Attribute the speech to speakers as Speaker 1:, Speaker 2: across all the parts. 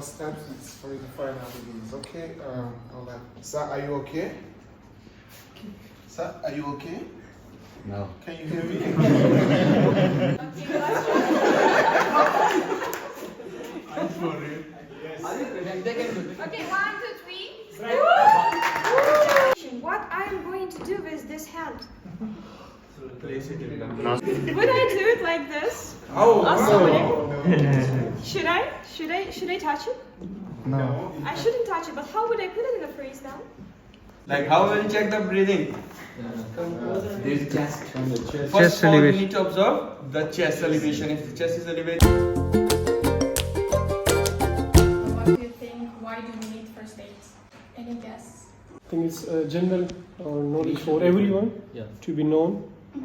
Speaker 1: steps it's for the final release. Okay, alright. Sir, are you okay? Sir, are you okay?
Speaker 2: No.
Speaker 1: Can you hear me? I'm sorry. Yes.
Speaker 3: Okay, 1, 2, 3. What I'm going to do with this hand?
Speaker 1: Place it in the
Speaker 3: Would I do it like this?
Speaker 1: Oh,
Speaker 3: Should I? Should I touch it?
Speaker 2: No.
Speaker 3: I shouldn't touch it, but how would I put it in the freeze down?
Speaker 4: Like how will you check the breathing?
Speaker 2: There's chest on the chest.
Speaker 4: First of all, you need to observe the chest elevation. If the chest is elevated.
Speaker 5: What do you think? Why do we need first aid? Any guess?
Speaker 6: I think it's general knowledge for everyone to be known,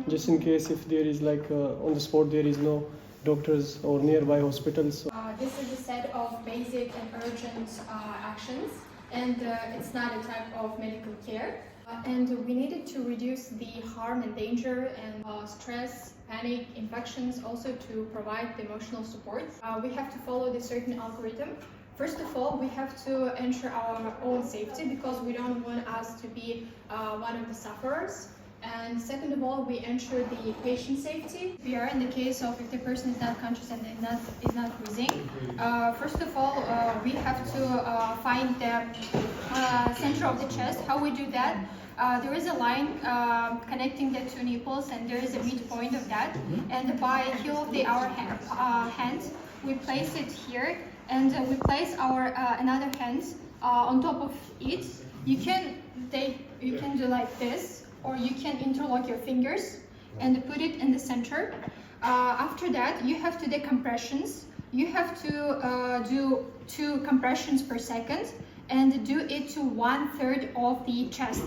Speaker 6: just in case if there is like on the spot there is no doctors or nearby hospitals.
Speaker 5: This is a set of basic and urgent actions, and it's not a type of medical care. And we needed to reduce the harm and danger and stress, panic, infections, also to provide the emotional support. We have to follow this certain algorithm. First of all, we have to ensure our own safety because we don't want us to be one of the sufferers. And second of all, we ensure the patient safety. We are in the case of if the person is not conscious and is not breathing. First of all, we have to find the center of the chest. How we do that? There is a line connecting the two nipples, and there is a midpoint of that. And by heel of our hand, we place it here, and we place our another hand on top of it. You can do like this. Or you can interlock your fingers and put it in the center. After that, you have to do compressions. You have to do 2 compressions per second and do it to 1/3 of the chest.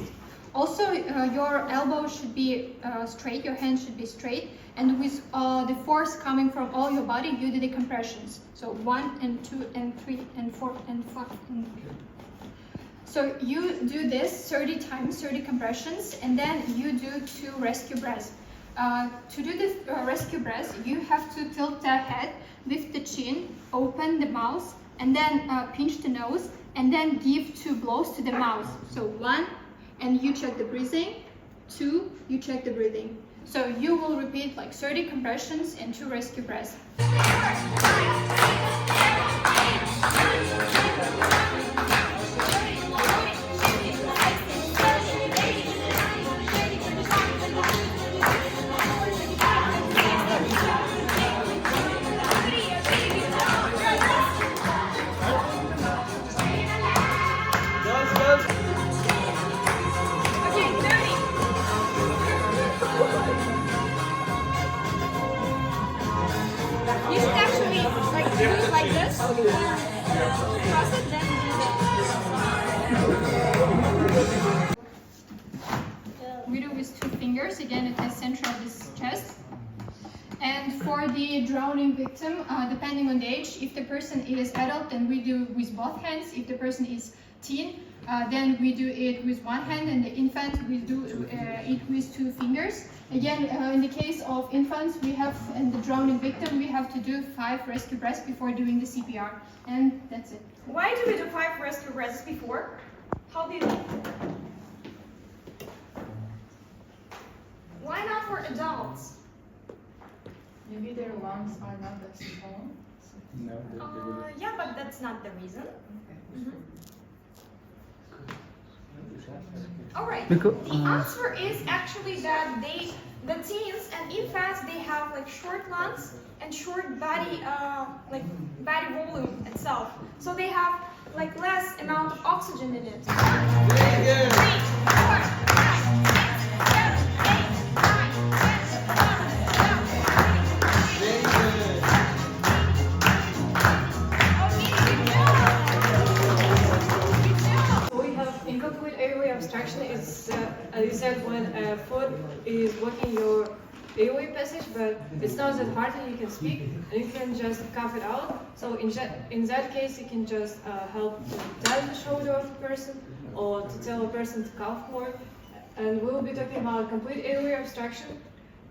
Speaker 5: Also, your elbow should be straight, your hand should be straight, and with the force coming from all your body, you do the compressions. So 1 and 2 and 3 and 4 and 5. So you do this 30 times, 30 compressions, and then you do 2 rescue breaths. To do this rescue breath, you have to tilt the head, lift the chin, open the mouth, and then pinch the nose, and then give 2 blows to the mouth. So 1, and you check the breathing. 2, you check the breathing. So you will repeat like 30 compressions and 2 rescue breaths.
Speaker 3: You should actually do it like this. Cross it, then
Speaker 5: We do with 2 fingers, again at the center of this chest. And for the drowning victim, depending on the age, if the person is adult, then we do with both hands. If the person is teen, then we do it with 1 hand, and the infant we do it with 2 fingers. Again, in the case of infants, and the drowning victim, we have to do 5 rescue breaths before doing the CPR, and that's it.
Speaker 3: why do we do 5 rescue breaths before? How do you think? Why not for adults?
Speaker 5: Maybe their lungs are not that strong.
Speaker 3: Yeah, but that's not the reason. All right. The answer is actually that the teens and infants, they have like short lungs and short body, body volume itself. So they have like less amount of oxygen in it. 3, 4, 5, 6, 7, 8, 9, 10, 11, 12.
Speaker 7: Incomplete airway obstruction is, as you said, when a foot is blocking your airway passage, but it's not that hard and you can speak and you can just cough it out. So in that case, you can just help to tap the shoulder of the person or to tell a person to cough more. And we will be talking about complete airway obstruction.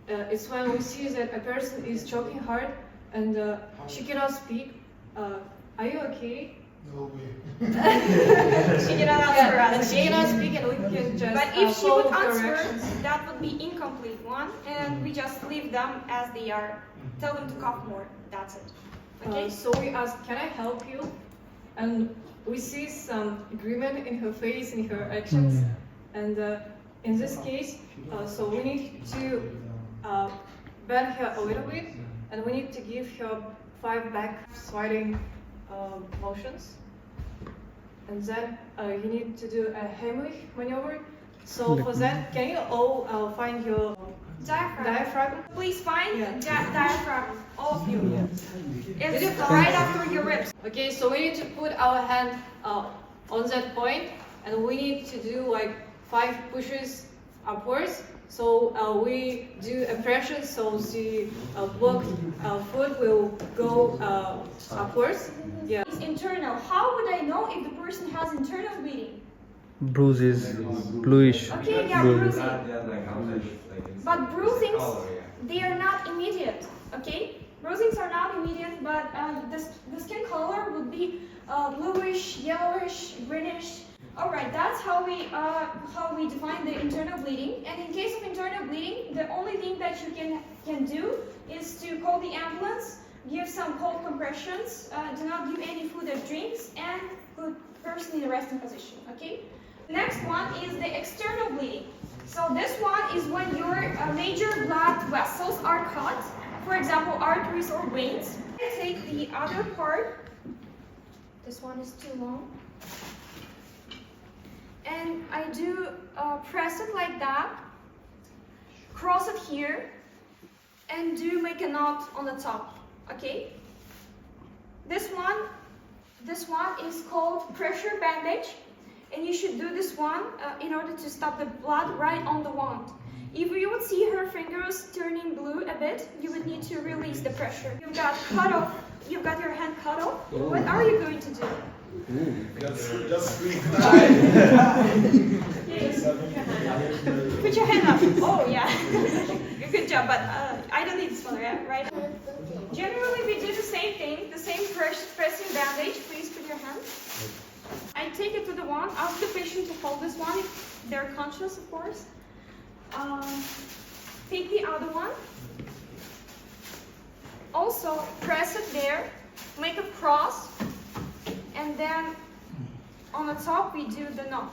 Speaker 7: It's when we see that a person is choking hard and she cannot speak. Are you okay?
Speaker 1: No way.
Speaker 3: She cannot answer
Speaker 7: And
Speaker 3: us.
Speaker 7: she cannot speak and we can just
Speaker 3: But if she would
Speaker 7: follow
Speaker 3: answer,
Speaker 7: directions.
Speaker 3: that would be incomplete one, and we just leave them as they are. Tell them to cough more. That's it. Okay.
Speaker 7: So we ask, can I help you? And we see some agreement in her face, in her actions. And in this case, so we need to bend her a little bit, and we need to give her 5 back sliding motions. And then you need to do a Heimlich maneuver. So for that, can you all find your diaphragm?
Speaker 3: Please find
Speaker 7: Yeah.
Speaker 3: diaphragm, all of you. It's right after your ribs.
Speaker 7: Okay, so we need to put our hand on that point, and we need to do like 5 pushes upwards. So we do a pressure, so the blocked foot will go upwards. Yeah.
Speaker 3: It's internal. How would I know if the person has internal bleeding?
Speaker 2: Bruises, bluish.
Speaker 3: Okay, yeah,
Speaker 2: Bruises.
Speaker 3: bruising. But bruisings, they are not immediate. Okay, bruisings are not immediate, but the skin color would be bluish, yellowish, greenish. All right, that's how we define the internal bleeding. And in case of internal bleeding, the only thing that you can do is to call the ambulance, give some cold compressions, do not give any food or drinks, and put person in a resting position. Okay. The next one is the external bleeding. So this one is when your major blood vessels are cut, for example, arteries or veins. I take the other part. This one is too long. And I do press it like that, cross it here, and do make a knot on the top. Okay. This one is called pressure bandage, and you should do this one in order to stop the blood right on the wound. If you would see her fingers turning blue a bit, you would need to release the pressure. You've got cut off. You've got your hand cut off. What are you going to do?
Speaker 1: Just breathe.
Speaker 3: Put your hand up. Oh yeah, good job. But I don't need this one, yeah? Right? Generally, we do the same thing, the same pressing bandage. Please put your hand. I take it to the wound. Ask the patient to hold this one if they're conscious, of course. Take the other one. Also, press it there. Make a cross. And then on the top we do the knot.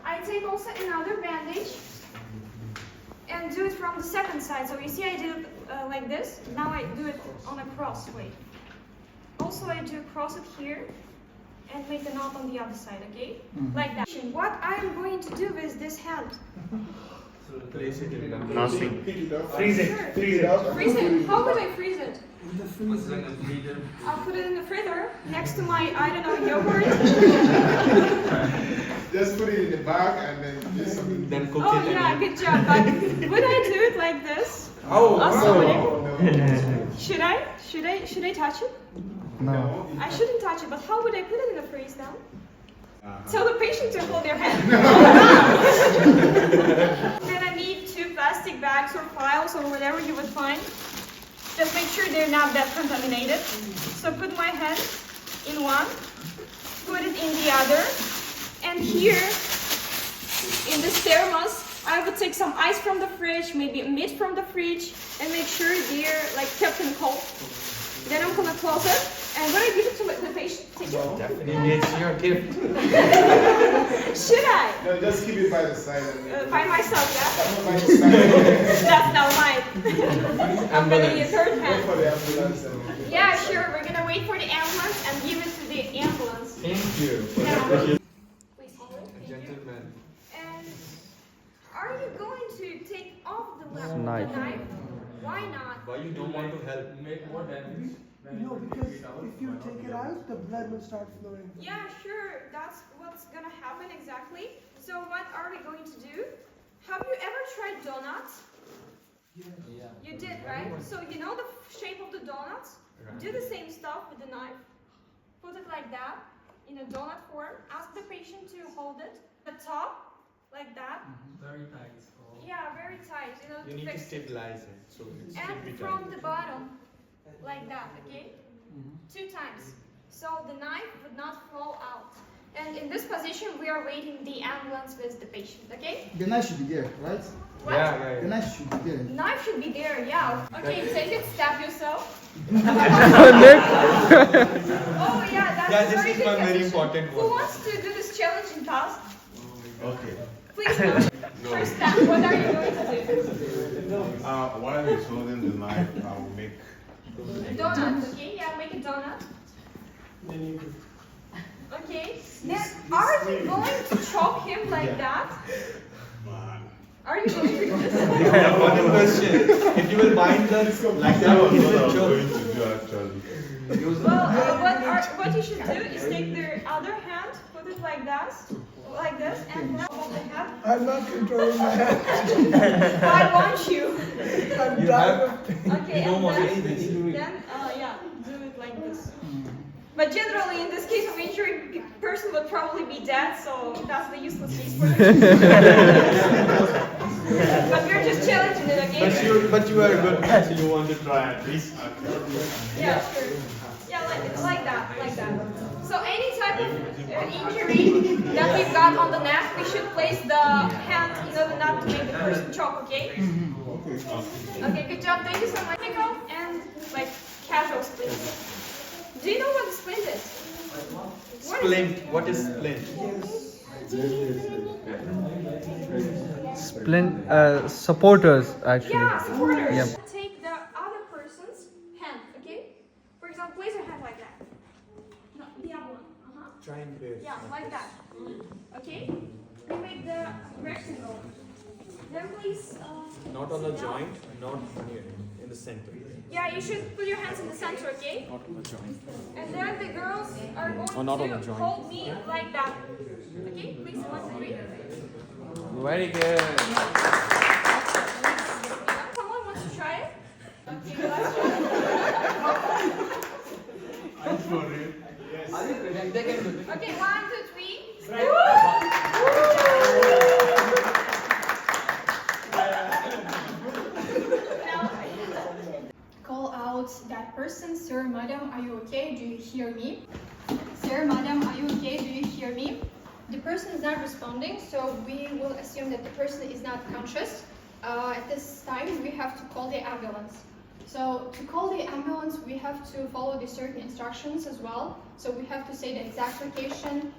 Speaker 3: I take also another bandage and do it from the second side. So you see I do it like this. Now I do it on a cross way. Also I do cross it here and make a knot on the other side, okay? Like that. What I'm going to do with this hand?
Speaker 2: Nothing.
Speaker 1: Pick it up.
Speaker 4: Freeze it.
Speaker 3: Sure.
Speaker 4: Freeze it.
Speaker 1: out.
Speaker 3: Freeze it. How would I freeze it?
Speaker 1: In the freezer.
Speaker 3: I'll put it in the freezer next to my, I don't know, yogurt.
Speaker 1: Just put it in the bag and then do something.
Speaker 4: Then cook
Speaker 3: Oh
Speaker 4: it.
Speaker 3: yeah, good job. But would I do it like this?
Speaker 4: Oh,
Speaker 3: Also,
Speaker 1: No.
Speaker 3: Should I touch it?
Speaker 2: No.
Speaker 3: I shouldn't touch it, but how would I put it in the freeze then? Tell the patient to hold their hand. Then I need 2 plastic bags or files or whatever you would find. Just make sure they're not that contaminated. So put my hand in one, put it in the other, and here in this thermos, I would take some ice from the fridge, maybe meat from the fridge, and make sure they're like kept in cold. Then I'm gonna close it, and when I give it to the patient, take it.
Speaker 4: Definitely, it's your gift.
Speaker 3: Should I?
Speaker 1: No, just keep it by the side. And
Speaker 3: By myself, yeah?
Speaker 1: by the side.
Speaker 3: That's not mine. I'm gonna need a third
Speaker 1: Wait
Speaker 3: hand.
Speaker 1: for the ambulance. And
Speaker 3: Yeah, sure. We're gonna wait for the ambulance and give it to the ambulance.
Speaker 4: Thank you.
Speaker 3: Yeah. Please hold it. Thank you.
Speaker 4: Gentlemen.
Speaker 3: And are you going to take off the
Speaker 2: Knife.
Speaker 3: knife? Why not?
Speaker 4: Why you don't want to help? Make more damage.
Speaker 8: No, because if you take it out, the blood will start flowing.
Speaker 3: Yeah, sure. That's what's gonna happen exactly. So what are we going to do? Have you ever tried donuts?
Speaker 8: Yeah.
Speaker 3: You did, right? So you know the shape of the donuts? Do the same stuff with the knife. Put it like that, in a donut form. Ask the patient to hold it. The top, like that.
Speaker 9: Very tight.
Speaker 3: Yeah, very tight.
Speaker 4: You need to stabilize it. So it's
Speaker 3: And from the bottom, like that, okay? 2 times, so the knife would not fall out. And in this position, we are waiting the ambulance with the patient, okay?
Speaker 8: The knife should be there, right?
Speaker 3: What?
Speaker 8: The knife should be there.
Speaker 3: Knife should be there, yeah. Okay, take it, stab yourself. Oh yeah, that's
Speaker 4: Yeah, this
Speaker 3: very
Speaker 4: is
Speaker 3: good
Speaker 4: one very
Speaker 3: position.
Speaker 4: important
Speaker 3: Who
Speaker 4: one.
Speaker 3: wants to do this challenging task?
Speaker 9: Okay.
Speaker 3: Please come. First step, what are you going to do?
Speaker 9: While he's holding the knife, I will make.
Speaker 3: Donut, okay? Yeah, make a donut. Okay. Then, are you going to choke him like that?
Speaker 9: Man.
Speaker 3: Are you going to do this?
Speaker 4: One question. If you will bind them like that,
Speaker 9: That was
Speaker 4: he
Speaker 9: what I
Speaker 4: will
Speaker 9: was
Speaker 4: choke.
Speaker 9: going to do actually.
Speaker 3: Well, what you should do is take the other hand, put it like this, and then hold the hand.
Speaker 8: I'm not controlling my hand.
Speaker 3: I want you.
Speaker 8: I'm
Speaker 4: You have.
Speaker 3: Okay,
Speaker 4: You don't
Speaker 3: and
Speaker 4: want
Speaker 3: then,
Speaker 4: anything.
Speaker 3: yeah, do it like this. But generally, in this case of injury, the person would probably be dead, so that's the useless case for you. But we're just challenging it, okay?
Speaker 4: But you are a good man, so you want to try
Speaker 9: At least.
Speaker 3: Yeah, sure. Yeah, like that. So any type of injury that we've got on the neck, we should place the hand in order not to make the person choke, okay? Okay, good job. Thank you so much. Go and like casual splint. Do you know what a splint is?
Speaker 4: Splint. What is splint?
Speaker 2: Splint, supporters actually.
Speaker 3: Yeah, supporters.
Speaker 2: Yep.
Speaker 3: Take the other person's hand, okay? For example, place your hand like that. No, the other one.
Speaker 1: Try and base.
Speaker 3: Yeah, like that. Okay? We make the rectangle. Then please.
Speaker 10: Not on the joint, not here, in the center.
Speaker 3: Yeah, you should put your hands in the center, okay?
Speaker 10: Not on the joint.
Speaker 3: And then the girls are going
Speaker 10: not on
Speaker 3: to
Speaker 10: the joint.
Speaker 3: hold me like that. Okay? Please, 1, 2, 3.
Speaker 10: Very good.
Speaker 3: Someone wants to try it? Okay, Okay, 1, 2, 3.
Speaker 5: Call out that person, sir, madam, are you okay? Do you hear me? Sir, madam, are you okay? Do you hear me? The person is not responding, so we will assume that the person is not conscious. At this time, we have to call the ambulance. So to call the ambulance, we have to follow the certain instructions as well. So we have to say the exact location,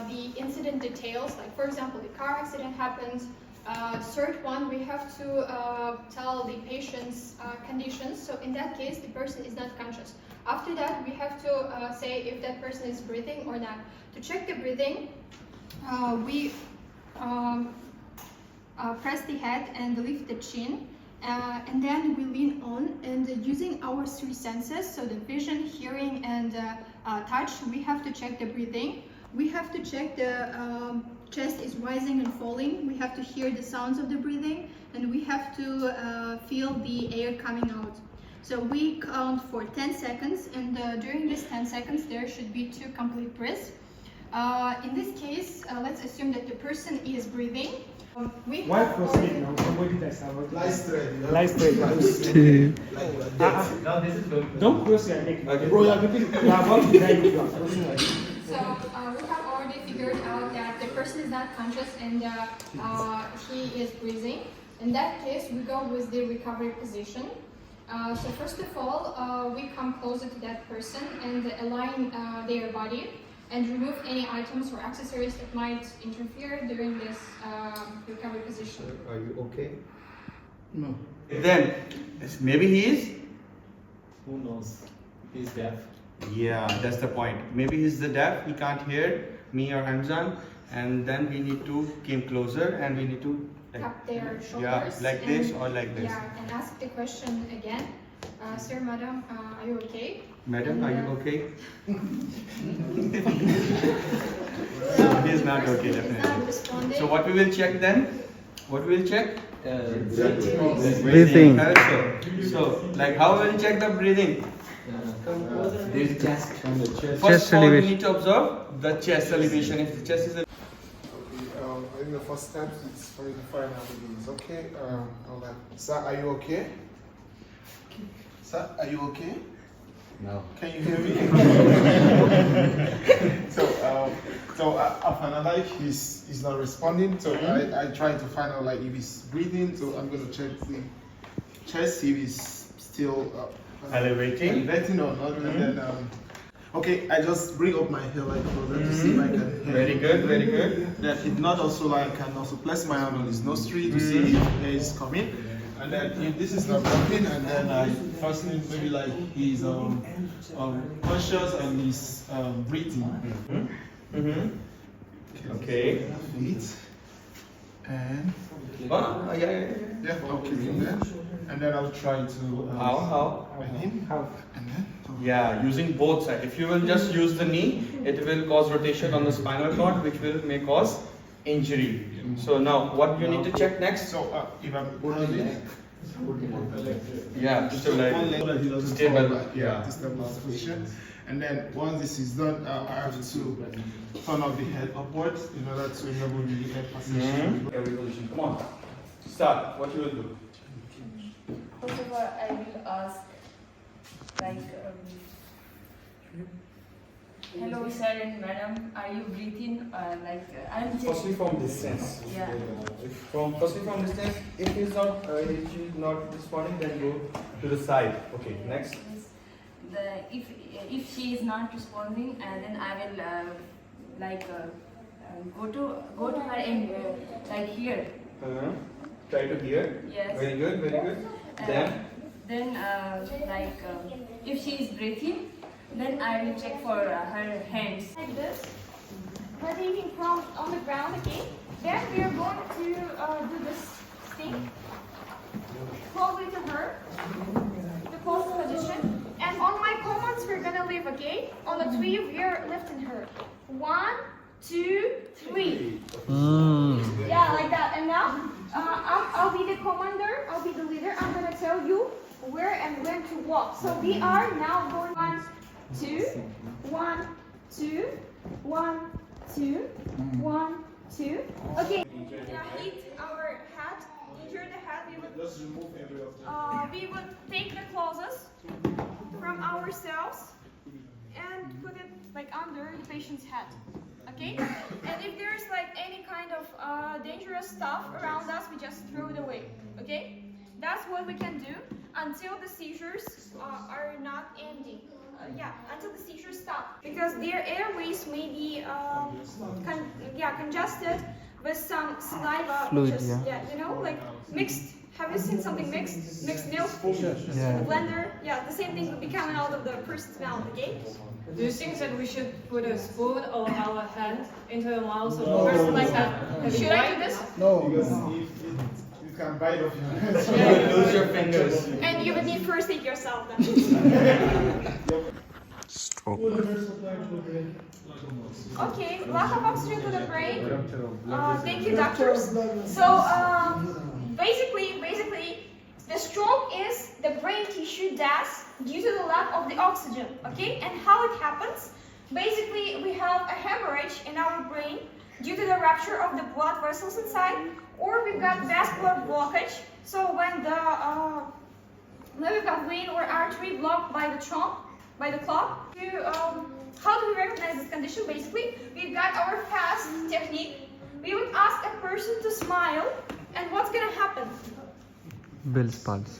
Speaker 5: the incident details, like for example, the car accident happened. Third one, we have to tell the patient's conditions. So in that case, the person is not conscious. After that, we have to say if that person is breathing or not. To check the breathing, we press the head and lift the chin. And then we lean on, and using our 3 senses, so the vision, hearing, and touch, we have to check the breathing. We have to check the chest is rising and falling. We have to hear the sounds of the breathing, and we have to feel the air coming out. So we count for 10 seconds, and during this 10 seconds, there should be 2 complete breaths. In this case, let's assume that the person is breathing.
Speaker 8: Why proceed now? Somebody that's our
Speaker 1: Lie straight.
Speaker 8: Lie straight.
Speaker 4: Now this is going.
Speaker 8: Don't proceed.
Speaker 4: Okay.
Speaker 8: Bro, you are about to die. You are proceeding.
Speaker 5: So we have already figured out that the person is not conscious and he is breathing. In that case, we go with the recovery position. So first of all, we come closer to that person and align their body and remove any items or accessories that might interfere during this recovery position.
Speaker 1: Are you okay?
Speaker 8: No.
Speaker 4: Then, maybe he is?
Speaker 10: Who knows? He's deaf.
Speaker 4: Yeah, that's the point. Maybe he's the deaf, he can't hear me or Hamzan, and then we need to come closer and we need to
Speaker 5: Tap their shoulders.
Speaker 4: yeah, like this
Speaker 5: and-
Speaker 4: or like this.
Speaker 5: Yeah, and ask the question again. Sir, madam, are you okay?
Speaker 4: Madam, are you okay?
Speaker 5: So
Speaker 4: He's
Speaker 5: the
Speaker 4: not
Speaker 5: person
Speaker 4: okay,
Speaker 5: is
Speaker 4: definitely.
Speaker 5: not responding.
Speaker 4: So what we will check then? What we will check?
Speaker 2: Breathing.
Speaker 4: So, like how will we check the breathing?
Speaker 10: There's chest on the chest.
Speaker 4: First
Speaker 2: Chest
Speaker 4: of all, we
Speaker 2: elevation.
Speaker 4: need to observe the chest elevation. If the chest is
Speaker 1: Okay, I think the first step is for you to find out the beans. Okay, all right. Sir, are you okay? Sir, are you okay?
Speaker 2: No.
Speaker 1: Can you hear me? So I finalized he's not responding. So I try to find out like if he's breathing. So I'm gonna check the chest, see if he's still
Speaker 4: Elevating
Speaker 1: or not. And then okay, I just bring up my hair like closer to see if I can hear.
Speaker 4: Very good, very good.
Speaker 1: Then if not, also like I can also place my hand on his nostril to see if air is coming. And then if this is not working, and then I first think maybe like he's conscious and he's breathing.
Speaker 4: Okay.
Speaker 1: Feet. And
Speaker 4: Yeah.
Speaker 1: okay from there. And then I'll try to
Speaker 4: How?
Speaker 1: bend him. And then
Speaker 4: Yeah, using both sides. If you will just use the knee, it will cause rotation on the spinal cord, which may cause injury. So now, what you need to check next?
Speaker 1: so if I'm holding,
Speaker 4: Yeah, to stabilize.
Speaker 1: one leg he doesn't
Speaker 4: Stable,
Speaker 1: fall back,
Speaker 4: yeah.
Speaker 1: to stabilize the position. And then once this is done, I have to turn off the head upwards in order to enable the head passage.
Speaker 4: Every position. Come on. Start. What you will do?
Speaker 11: First of all, I will ask, like, hello sir and madam, are you breathing? I'm just...
Speaker 4: Firstly from distance.
Speaker 11: Yeah.
Speaker 4: Firstly from distance. If she's not responding, then go to the side. Okay. Next.
Speaker 11: If she is not responding, then I will go to her and like here.
Speaker 4: Try to hear.
Speaker 11: Yes.
Speaker 4: Very good. Very good.
Speaker 11: Then if she is breathing, then I will check for her hands.
Speaker 3: Like this. We're taking from on the ground, okay? Then we are going to do this thing closely to her, the closest position. And on my commands, we're gonna lift, okay? On the 3, we are lifting her. 1, 2, 3. Yeah, like that. And now, I'll be the commander, I'll be the leader. I'm gonna tell you where and when to walk. So we are now going 1, 2, 1, 2, 1, 2, 1, 2. Okay. Hit our hat, injure the hat.
Speaker 1: Just remove every of them.
Speaker 3: We would take the closest from ourselves and put it like under the patient's head. Okay? And if there's like any kind of dangerous stuff around us, we just throw it away. Okay? That's what we can do until the seizures are not ending. Until the seizures stop. Because their airways may be congested with some saliva,
Speaker 2: Fluid,
Speaker 3: which is,
Speaker 2: yeah.
Speaker 3: like mixed. Have you seen something mixed? Mixed milk?
Speaker 2: Yeah.
Speaker 3: The blender? Yeah, the same thing would be coming out of the person's mouth, okay?
Speaker 7: Do you think that we should put a spoon or our hand into the mouth of the person like that?
Speaker 3: Should I do this?
Speaker 1: No, because if you can bite off your hands.
Speaker 4: You lose your fingers.
Speaker 3: And you would need first aid yourself then. Okay, lack of oxygen to the brain. Thank you, doctors. So, basically, the stroke is the brain tissue death due to the lack of the oxygen. Okay, and how it happens? Basically, we have a hemorrhage in our brain due to the rupture of the blood vessels inside, or we've got vascular blockage. So when we've got vein or artery blocked by the trunk, by the clot. How do we recognize this condition? Basically, we've got our fast technique. We would ask a person to smile, and what's gonna happen?
Speaker 2: Bill's pulse.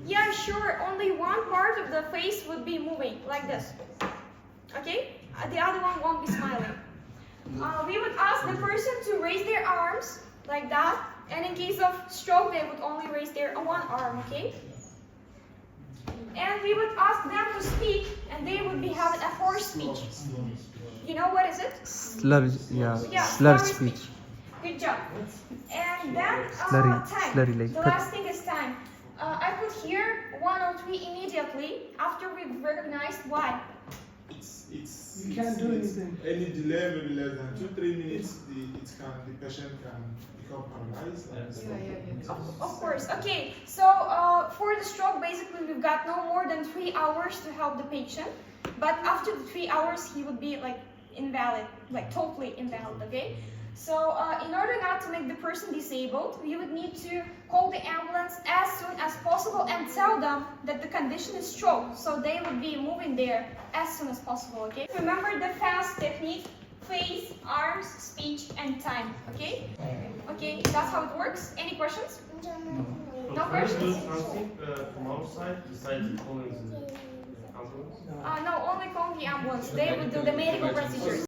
Speaker 3: Yeah, sure, only one part of the face would be moving, like this. Okay? The other one won't be smiling. We would ask the person to raise their arms, like that, and in case of stroke, they would only raise their one arm, okay? And we would ask them to speak, and they would be having a hoarse speech. You know what is it?
Speaker 2: Slur, yeah.
Speaker 3: Slur
Speaker 2: speech.
Speaker 3: Good job. And then
Speaker 2: Slurry, like
Speaker 3: the last thing is time. I put here 1 or 3 immediately after we've recognized why.
Speaker 1: You can't do anything. Any delay, maybe less than 2-3 minutes, the patient can become paralyzed.
Speaker 3: Of course. Okay. So for the stroke, basically we've got no more than 3 hours to help the patient. But after the 3 hours, he would be like invalid, like totally invalid. Okay. So in order not to make the person disabled, we would need to call the ambulance as soon as possible and tell them that the condition is stroke, so they would be moving there as soon as possible, okay? Remember the FAST technique: face, arms, speech, and time, okay? Okay, that's how it works. Any questions? No questions?
Speaker 10: From outside, besides calling the ambulance?
Speaker 3: No, only calling the ambulance. They would do the medical procedures.